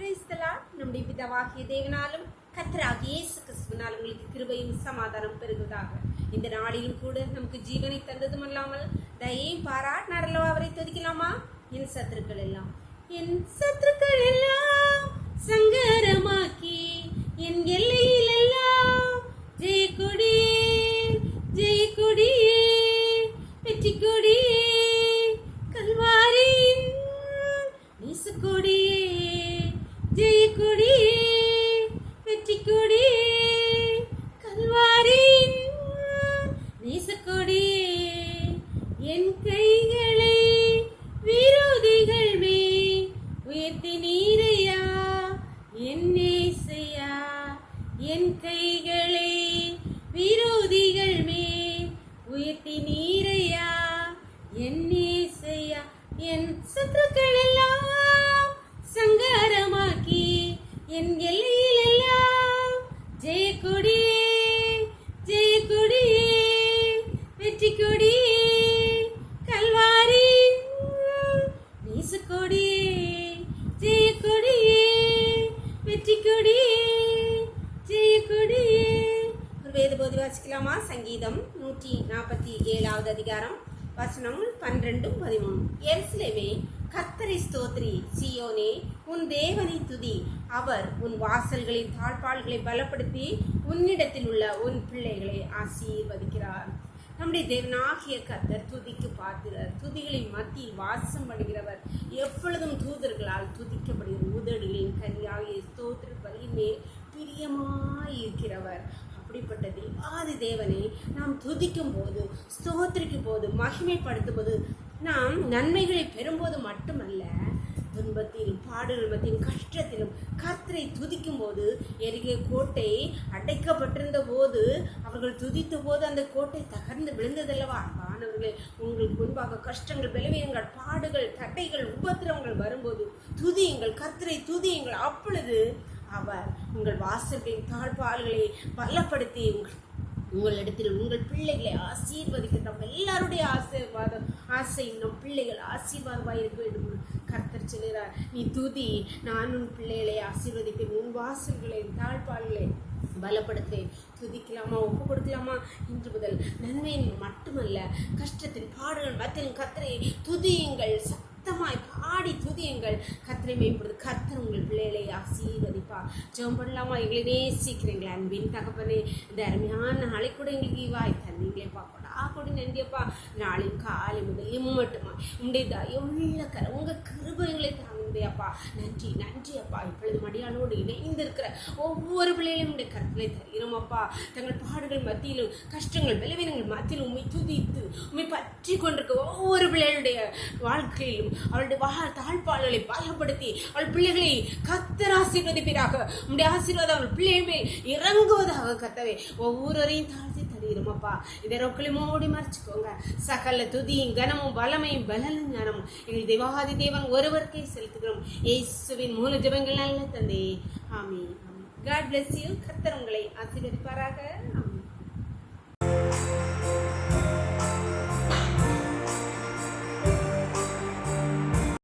நம்முடைய பிதாவாகிய தேவனாலும் கர்த்தராகிய இயேசு கிறிஸ்துவினால் உங்களுக்கு கிருபையும் சமாதானம் பெருகுவதாக. இந்த நாளிலும் கூட நமக்கு ஜீவனை தந்ததும் அல்லாமல் தயையும் பாராட்டினாரல்லவா அவரை துதிக்கலாமா? என் சத்துருக்கள் எல்லாம் சங்கரமாக்கி என் எல்லையில் எல்லாம் ஜெயக்கொடியே ஜெயக்கொடியே வெற்றி கொடியே கல்வாரியின் நேசக்கொடியே ஜெயக்கொடியே வெற்றி கொடியே கல்வாரியின் நேசக்கொடியே என் கைகளை விரோதிகள் மேல் உயர்த்தி நீரையா என் நேசையா. என் கைகளை விரோதிகள் மேல் உயர்த்தி நீரையா என் நேசையா. என் சத்துருக்கள் எல்லாம் சங்காரமாக்கி என் எல்லையில் எல்லாம் ஜெயக்கொடியே ஜெயக்கொடியே வெற்றி கொடியே கல்வாரியின் நேசக்கொடியே ஜெயக்கொடியே வெற்றி கொடியே ஜெயக்கொடியே. ஒரு வேத போதி வாசிக்கலாமா? சங்கீதம் 147 அதிகாரம் வசனம் 12-13. எருசலேமே கர்த்தரை ஸ்தோத்திரி, சீயோனே உன் தேவனை துதி. அவர் உன் வாசல்களின் தாழ்பாள்களை பலப்படுத்தி உன்னிடத்தில் உள்ள உன் பிள்ளைகளை ஆசீர்வதிக்கிறார். நம்முடைய தேவனாகிய கர்த்தர் துதிக்கு பார்க்கிறார். துதிகளின் மத்தியில் வாசம் பண்ணுகிறவர். எப்பொழுதும் தூதர்களால் துதிக்கப்படுகிற உதடுகளின் கனியாகிய ஸ்தோத்திர பலியின் மேல் பிரியமாயிருக்கிறவர். அப்படிப்பட்ட தேவாதி தேவனை நாம் துதிக்கும் போது, ஸ்தோத்திரிக்கும் போது, மகிமைப்படுத்தும் போது, நாம் நன்மைகளை பெறும்போது மட்டுமல்ல, துன்பத்திலும் பாடுகள் மத்தியிலும் கஷ்டத்திலும் கர்த்தரை துதிக்கும் போது, எரிகே கோட்டை அடைக்கப்பட்டிருந்த போது அவர்கள் துதித்த போது அந்த கோட்டை தகர்ந்து விழுந்ததல்லவா? ஆனவர்களே, உங்களுக்கு முன்பாக கஷ்டங்கள், பலவீனங்கள், பாடுகள், தட்டைகள், உபத்திரவங்கள் வரும்போது துதியுங்கள், கர்த்தரை துதியுங்கள். அப்பொழுது அவர் உங்கள் வாசல்களின் தாழ்பால்களை பலப்படுத்தி உங்களிடத்தில் உங்கள் பிள்ளைகளை ஆசீர்வதிக்கின்ற எல்லாருடைய ஆசை நம் பிள்ளைகள் ஆசீர்வாதமாக இருக்க வேண்டும். கர்த்தர் சொல்கிறார், நீ துதி, நான் உன் பிள்ளைகளை ஆசீர்வதிப்பேன், உன் வாசல்களை தாழ்பால்களை பலப்படுத்தேன். துதிக்கலாமா? ஒப்பு கொடுக்கலாமா? இன்று முதல் நன்மையின் மட்டுமல்ல, கஷ்டத்தின் பாடுகள் மத்தியிலும் கர்த்தரை துதியுங்கள், சத்தமாய் பாடி துதியுங்கள், கர்த்தரை மேம்படுது. கர்த்தர் உங்கள் பிள்ளைகளை ஆசீர்வதிப்பா. ஜெபம் பண்ணலாமா? எங்களை நேசிக்கிறீங்களா அன்பின் தகப்பனே? இந்த அருமையான நாளை கூட எங்களுக்கு வாய் தந்தீங்களேப்பா, கொடி நன்றியப்பா. நாளின் காலை முதல் மட்டுமா உங்களுடைய தயவுள்ள உங்கள் கிருபைகளை தாங்குதையப்பா. நன்றி நன்றி அப்பா. இப்பொழுது மடியாளோடு இணைந்திருக்கிற ஒவ்வொரு பிள்ளைகளையும் உடைய கருத்திலே தருகிறோம் அப்பா. தங்கள் பாடுகள் மத்தியிலும் கஷ்டங்கள் பலவீனங்கள் மத்தியிலும் உண்மை துதித்து உண்மை பற்றி கொண்டிருக்க ஒவ்வொரு பிள்ளைகளுடைய வாழ்க்கையிலும் அவளுடைய தாழ்பாடுகளை பலப்படுத்தி அவள் பிள்ளைகளை கர்த்தர் ஆசீர்வதிப்பீராக. உங்களுடைய ஆசீர்வாதம் அவள் பிள்ளைகள் மேல் இறங்குவதாக கர்த்தவே. ஒவ்வொருவரையும் தாழ்த்தி தருகிறோமப்பா. இதை ரொக்களையும் மூடி மறைச்சுக்கோங்க. சகல துதியும் கனமும் பலமையும் பலனும் ஞானமும் எங்கள் தேவாதி தேவன் ஒருவருக்கே செலுத்துகிறோம். இயேசுவின் மூல ஜெபங்கள் நல்ல தந்தை, ஆமென். God bless you. கர்த்தர் உங்களை ஆசீர்வதிப்பாராக. ஆமென்.